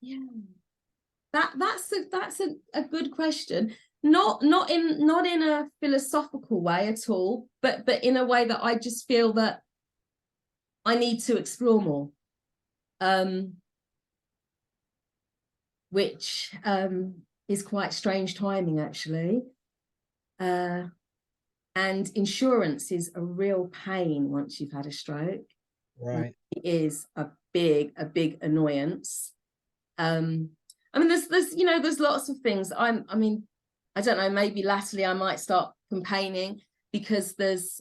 Yeah. That's a good question. Not in a philosophical way at all, but in a way that I just feel that I need to explore more. Um, which is quite strange timing actually. Uh, and insurance is a real pain once you've had a stroke. Right. It is a big annoyance. Um, I mean, there's lots of things. I mean, I don't know. Maybe latterly I might start campaigning because there's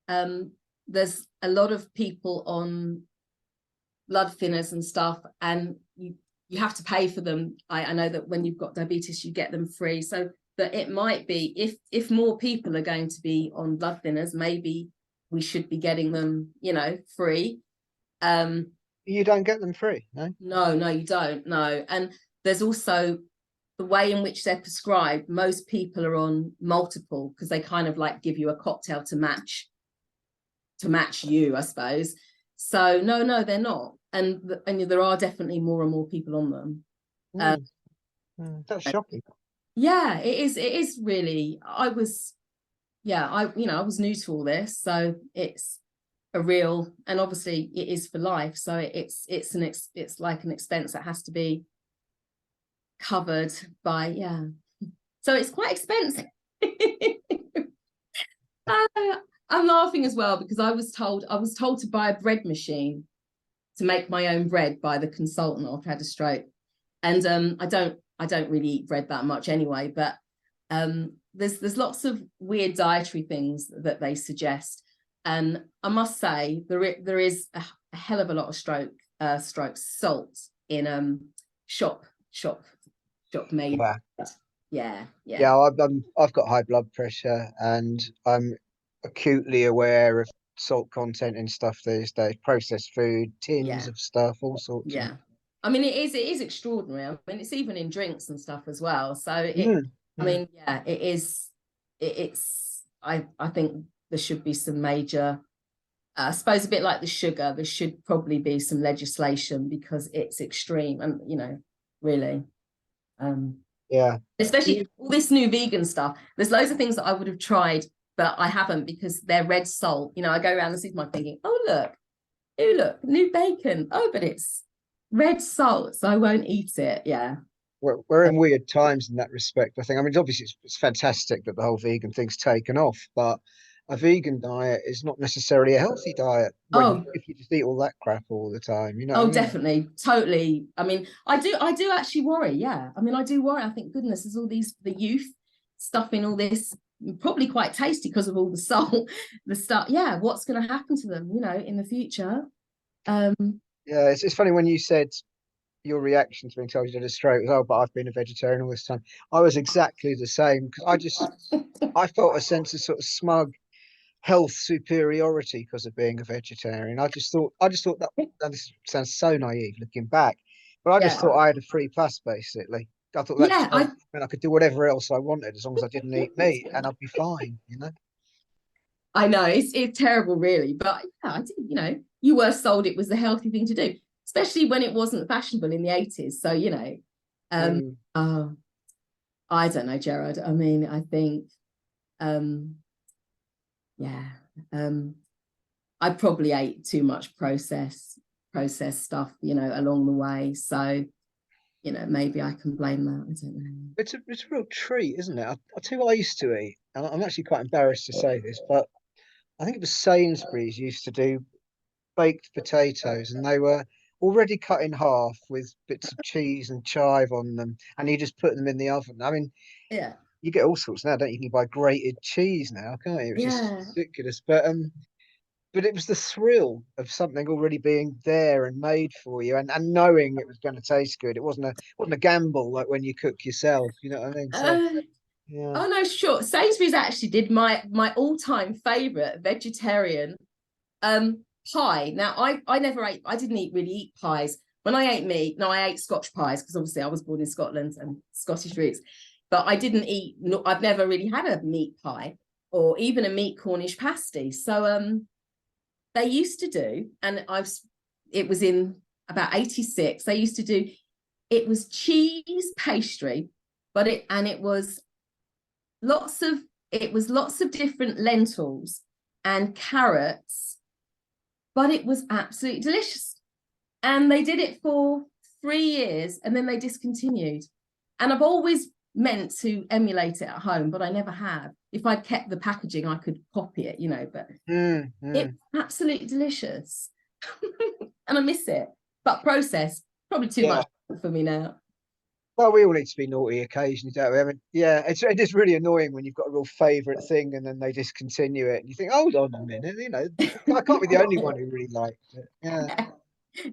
a lot of people on blood thinners and stuff, and you have to pay for them. I know that when you've got diabetes, you get them free. So that it might be if more people are going to be on blood thinners, maybe we should be getting them, free. Um, You don't get them free, no? no, you don't. No, and there's also the way in which they're prescribed. Most people are on multiple because they kind of like give you a cocktail to match you, I suppose. So no, they're not, and there are definitely more and more people on them. Uh, Mm, that's shocking. yeah, it is really. I was new to all this, so it's a real, and obviously it is for life. So it's like an expense that has to be covered by, yeah. So it's quite expensive. I'm laughing as well because I was told to buy a bread machine to make my own bread by the consultant after I had a stroke. And I don't really eat bread that much anyway, but there's lots of weird dietary things that they suggest. And I must say there is a hell of a lot of salt in shop made. Wow. Yeah, yeah, Yeah, I've got high blood pressure, and I'm acutely aware of salt content in stuff these days. Processed food, tins yeah, of stuff, all sorts of. yeah. I mean, it is extraordinary. I mean, it's even in drinks and stuff as well. So Mm, I mm. mean, yeah, it is. I think there should be some major. I suppose a bit like the sugar, there should probably be some legislation because it's extreme, and really. Um, Yeah. Do Especially you, all this new vegan stuff. There's loads of things that I would have tried, but I haven't because they're red salt. I go around the supermarket thinking, oh look, new bacon. Oh, but it's red salt, so I won't eat it. Yeah. we're in weird times in that respect, I think. I mean, obviously, it's fantastic that the whole vegan thing's taken off, but a vegan diet is not necessarily a healthy diet when Oh, if you just eat all that crap all the time. You know what I oh, mean? definitely, totally. I mean, I do actually worry. Yeah. I mean, I do worry. I think, goodness, there's all the youth stuff in all this, probably quite tasty because of all the salt, the stuff. Yeah. What's going to happen to them, in the future? Um, Yeah, it's funny when you said your reaction to being told you had a stroke was, oh, but I've been a vegetarian all this time. I was exactly the same because I felt a sense of sort of smug health superiority because of being a vegetarian. I just thought that, and this sounds so naive looking back, but I just yeah. thought I had a free pass basically. I thought that Yeah. just meant I could do whatever else I wanted as long as I didn't eat meat and I'd be fine. I know it's terrible, really. But yeah, I did, you were sold it was the healthy thing to do, especially when it wasn't fashionable in the 80s. So, Mm, oh, I don't know, Gerard. I mean, I think, um, yeah, um, I probably ate too much processed stuff, along the way. So, maybe I can blame that. I don't it's a real treat, isn't it? I'll tell you what I used to eat, and I'm actually quite embarrassed to say this, but I think it was Sainsbury's used to do baked potatoes, and they were already cut in half with bits of cheese and chive on them, and you just put them in the oven. I mean, know. Yeah. you get all sorts now, don't you? You can buy grated cheese now, can't you? It's just Yeah. ridiculous. But it was the thrill of something already being there and made for you, and knowing it was going to taste good. It wasn't a gamble like when you cook yourself. You know what I mean? So Uh, yeah. oh no, sure. Sainsbury's actually did my all-time favorite vegetarian Um, pie. Now, I never ate. I didn't really eat pies when I ate meat. No, I ate Scotch pies because obviously I was born in Scotland and Scottish roots. But I didn't eat. No, I've never really had a meat pie or even a meat Cornish pasty. So they used to do, and It was in about 86. They used to do. It was cheese pastry, but it was lots of lots of different lentils and carrots, but it was absolutely delicious. And they did it for 3 years and then they discontinued. And I've always meant to emulate it at home, but I never have. If I'd kept the packaging, I could copy it, but Mm, it's mm. absolutely delicious. And I miss it. But processed, probably too Yeah. much for me now. Well, we all need to be naughty occasionally, don't we? I mean, yeah, it is really annoying when you've got a real favourite thing and then they discontinue it, and you think, hold on a minute, I can't be the only one who really liked it. Yeah.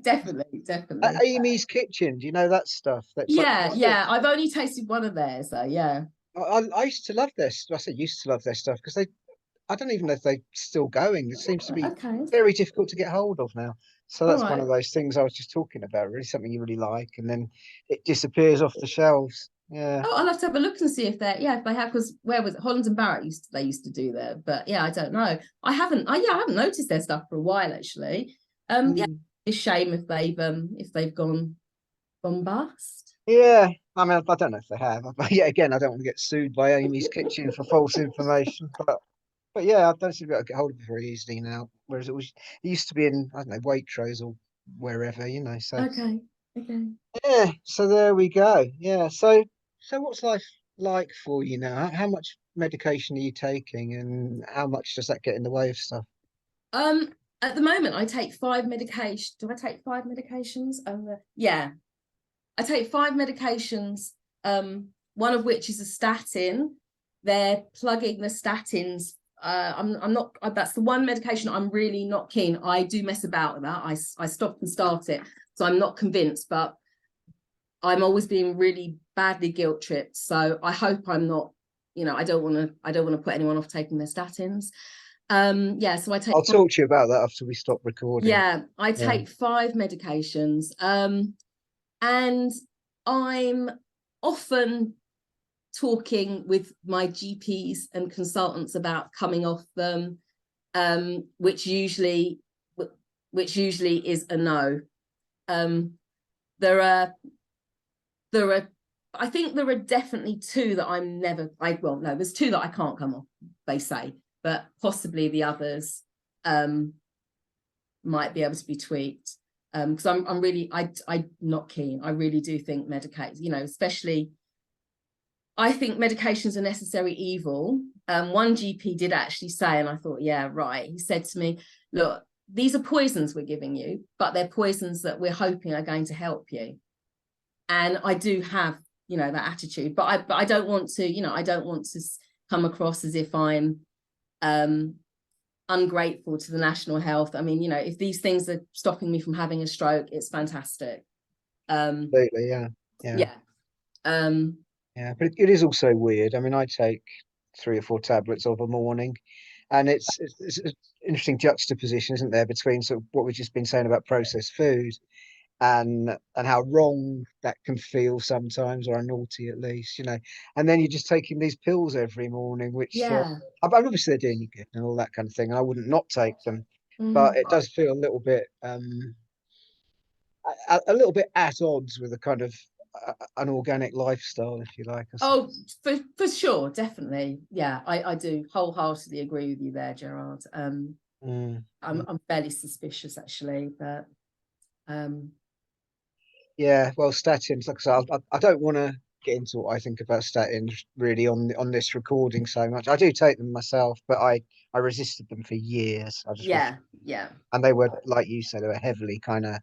Definitely, definitely. Amy's Kitchen, do you know that stuff? That's like Yeah, it's the, yeah. I've only tasted one of theirs, so yeah. I used to love their. I say used to love their stuff because I don't even know if they're still going. It seems to be Okay. very difficult to get hold of now. So All that's one right. of those things I was just talking about. Really, something you really like, and then it disappears off the shelves. Yeah. Oh, I'll have to have a look and see if if they have, because where was it? Holland and Barrett they used to do there, but yeah, I don't know. I haven't noticed their stuff for a while actually. Yeah, Mm. it's a shame if they've gone bust. Yeah. I mean, I don't know if they have. But yeah, again, I don't want to get sued by Amy's Kitchen for false information. But yeah, I don't seem to be able to get hold of it very easily now. Whereas it used to be in, I don't know, Waitrose or wherever. So Okay, okay. yeah, so there we go. Yeah. So what's life like for you now? How much medication are you taking, and how much does that get in the way of stuff? Um, at the moment, I take 5 medications. Do I take 5 medications? Yeah, I take 5 medications. One of which is a statin. They're plugging the statins. I'm not. That's the one medication I'm really not keen. I do mess about with that. I stop and start it, so I'm not convinced. But I'm always being really badly guilt tripped. So I hope I'm not, I don't want to put anyone off taking their statins. Yeah, so I take, I'll talk to you about that after we stop recording. yeah, I Yeah. take 5 medications. And I'm often talking with my GPs and consultants about coming off them, which usually is a no. There are I think there are definitely 2 that I'm never, well, no, there's 2 that I can't come off, they say, but possibly the others might be able to be tweaked. Because I'm really, I'm not keen. I really do think especially, I think medications are necessary evil. One GP did actually say, and I thought, yeah, right. He said to me, look, these are poisons we're giving you, but they're poisons that we're hoping are going to help you. And I do have, that attitude, but I don't want to, I don't want to come across as if I'm ungrateful to the national health. I mean, if these things are stopping me from having a stroke, it's fantastic. Absolutely, yeah. Yeah. Yeah, but it is also weird. I mean, I take 3 or 4 tablets of a morning, and it's an interesting juxtaposition, isn't there, between sort of what we've just been saying about processed food and how wrong that can feel sometimes, or naughty at least, and then you're just taking these pills every morning, which Yeah. obviously they're doing you good and all that kind of thing, and I wouldn't not take them, but it does feel a little bit a little bit at odds with a kind of an organic lifestyle, if you like. Oh, for sure, definitely. Yeah, I do wholeheartedly agree with you there, Gerard. I'm fairly suspicious actually, but yeah, well, statins, like I said, I don't want to get into what I think about statins really on this recording so much. I do take them myself, but I resisted them for years. I just yeah, and they were, like you said, they were heavily kind of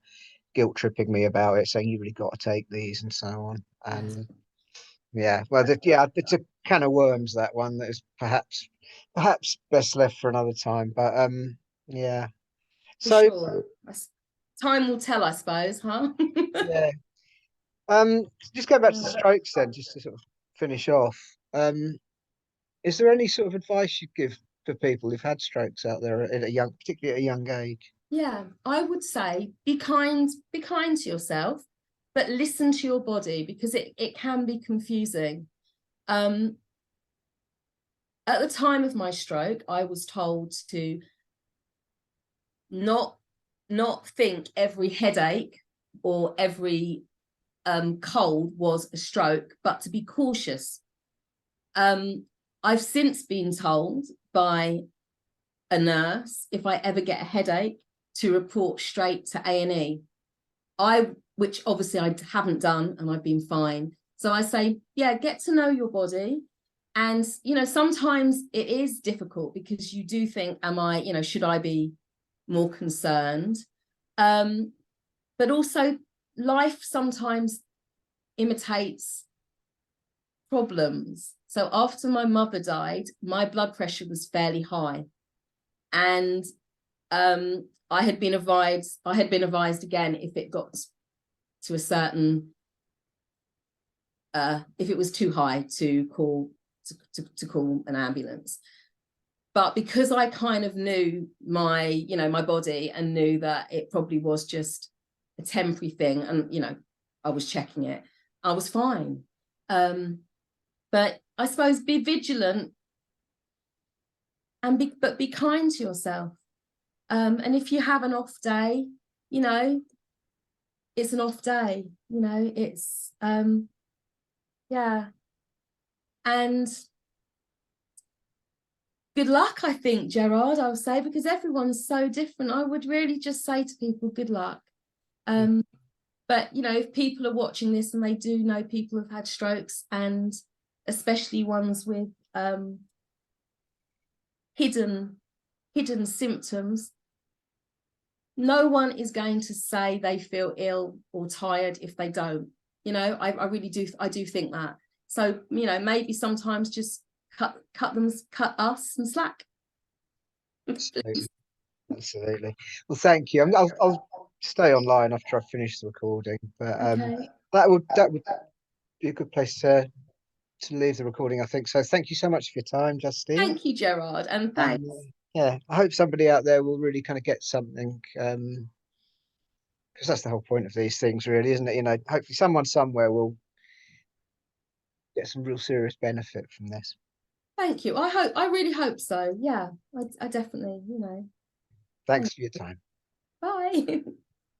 guilt tripping me about it, saying you really got to take these and so on. And yeah, well, it's a can of worms, that one, that is perhaps best left for another time. But yeah. for So sure. Time will tell, I suppose, huh? yeah. Just go back to the strokes then, just to sort of finish off. Is there any sort of advice you'd give for people who've had strokes out there at particularly at a young age? Yeah, I would say be kind to yourself, but listen to your body, because it can be confusing. At the time of my stroke, I was told to not think every headache or every cold was a stroke, but to be cautious. I've since been told by a nurse, if I ever get a headache, to report straight to A&E. Which obviously I haven't done, and I've been fine. So I say, yeah, get to know your body. And, sometimes it is difficult, because you do think, should I be more concerned? But also, life sometimes imitates problems. So after my mother died, my blood pressure was fairly high. And I had been advised again, if it got to a certain, if it was too high, to call an ambulance. But because I kind of knew my body, and knew that it probably was just a temporary thing, and I was checking it, I was fine. But I suppose be vigilant, and be kind to yourself. And if you have an off day, it's an off day. It's yeah. And good luck, I think, Gerard, I would say, because everyone's so different. I would really just say to people, good luck. But if people are watching this and they do know people who've had strokes, and especially ones with hidden symptoms, no one is going to say they feel ill or tired if they don't. I really do. I do think that. So maybe sometimes just cut us some slack. Absolutely. Absolutely. Well, thank you. I'll stay online after I've finished the recording. But Okay. that would be a good place to leave the recording, I think. So thank you so much for your time, Justine. Thank you, Gerard, and And thanks. yeah, I hope somebody out there will really kind of get something, because that's the whole point of these things, really, isn't it? You know, hopefully someone somewhere will get some real serious benefit from this. Thank you. I really hope so. Yeah, I definitely, Thanks for your time. Bye.